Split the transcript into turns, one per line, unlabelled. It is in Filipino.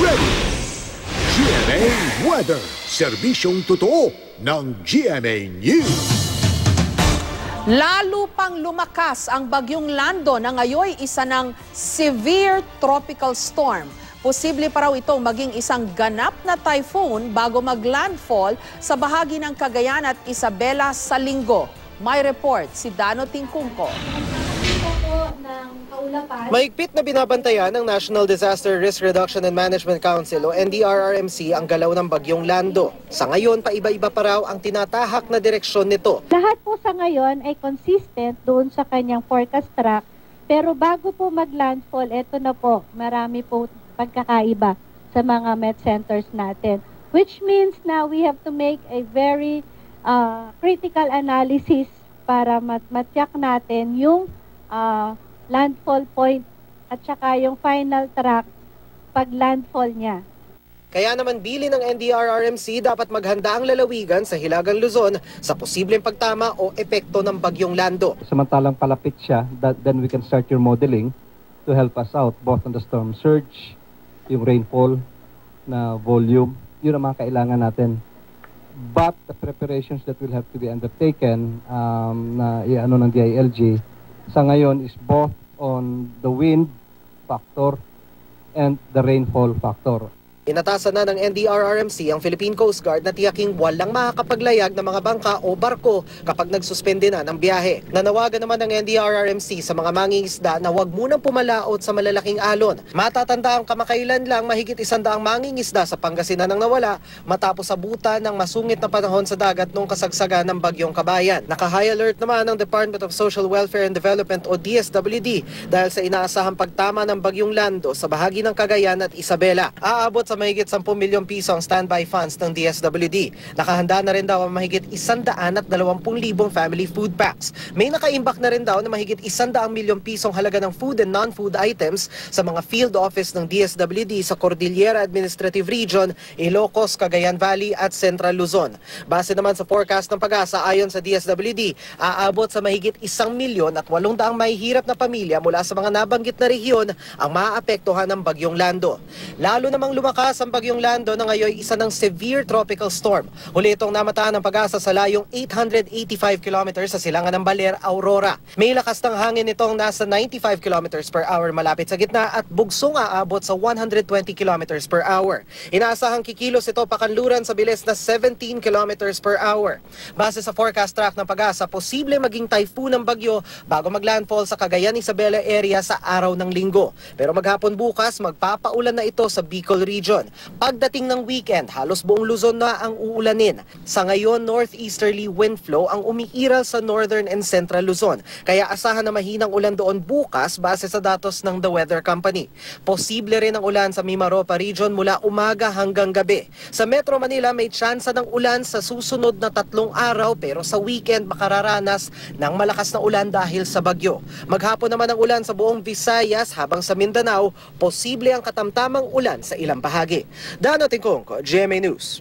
ready. GMA Weather, serbisyong totoo ng GMA News.
Lalo pang lumakas ang bagyong Lando na ngayon isa ng severe tropical storm. Posible pa raw itong maging isang ganap na typhoon bago maglandfall sa bahagi ng Cagayan at Isabela sa linggo. May report si Dano Tingkungko.
Mahigpit na binabantayan ng National Disaster Risk Reduction and Management Council o NDRRMC ang galaw ng bagyong Lando. Sa ngayon, paiba-iba pa raw ang tinatahak na direksyon nito.
Lahat po sa ngayon ay consistent doon sa kanyang forecast track. Pero bago po mag-landfall, eto na po, marami po pagkakaiba sa mga met centers natin. Which means now we have to make a very critical analysis para matyak natin yung landfall point at saka yung final track pag landfall niya.
Kaya naman bili ng NDRRMC dapat maghanda ang lalawigan sa Hilagang Luzon sa posibleng pagtama o epekto ng bagyong Lando.
Samantalang palapit siya, then we can start your modeling to help us out both on the storm surge, yung rainfall na volume, yun ang mga kailangan natin. But the preparations that will have to be undertaken na ng DILG sa ngayon is both on the wind factor and the rainfall factor.
Inatasan na ng NDRRMC ang Philippine Coast Guard na tiyaking walang makakapaglayag ng mga bangka o barko kapag nagsuspende na ng biyahe. Nanawagan naman ng NDRRMC sa mga mangingisda na huwag munang pumalaot sa malalaking alon. Matatanda ang kamakailan lang mahigit 100 mangingisda sa Pangasinan ang nawala matapos abutan ng masungit na panahon sa dagat noong kasagsagan ng bagyong Kabayan. Naka-high alert naman ang Department of Social Welfare and Development o DSWD dahil sa inaasahang pagtama ng bagyong Lando sa bahagi ng Cagayan at Isabela. Aabot sa mahigit 10 milyong piso ang standby funds ng DSWD. Nakahanda na rin daw ang mahigit 120,000 family food packs. May nakaimbak na rin daw na mahigit 100 milyong pisong halaga ng food and non-food items sa mga field office ng DSWD sa Cordillera Administrative Region, Ilocos, Cagayan Valley at Central Luzon. Base naman sa forecast ng Pag-asa ayon sa DSWD, aabot sa mahigit 1,800,000 mahihirap na pamilya mula sa mga nabanggit na rehiyon ang maaapektuhan ng bagyong Lando. Lalo namang lumakas ang bagyong Lando na ngayon isa ng severe tropical storm. Huli itong namataan ng Pag-asa sa layong 885 kilometers sa silangan ng Baler, Aurora. May lakas ng hangin nitong nasa 95 kilometers per hour malapit sa gitna at bugsong aabot sa 120 kilometers per hour. Inaasahang kikilos ito pakanluran sa bilis na 17 kilometers per hour. Base sa forecast track ng Pag-asa, posible maging typhoon ng bagyo bago maglandfall sa Cagayan, Isabela area sa araw ng linggo. Pero maghapon bukas, magpapaulan na ito sa Bicol region. Pagdating ng weekend, halos buong Luzon na ang uulanin. Sa ngayon, northeasterly wind flow ang umiiral sa northern and central Luzon. Kaya asahan na mahinang ulan doon bukas base sa datos ng The Weather Company. Posible rin ang ulan sa Mimaropa region mula umaga hanggang gabi. Sa Metro Manila, may tsansa ng ulan sa susunod na 3 araw pero sa weekend makararanas ng malakas na ulan dahil sa bagyo. Maghapon naman ang ulan sa buong Visayas habang sa Mindanao, posible ang katamtamang ulan sa ilang bahagi. Dano Tingkungko, GMA News.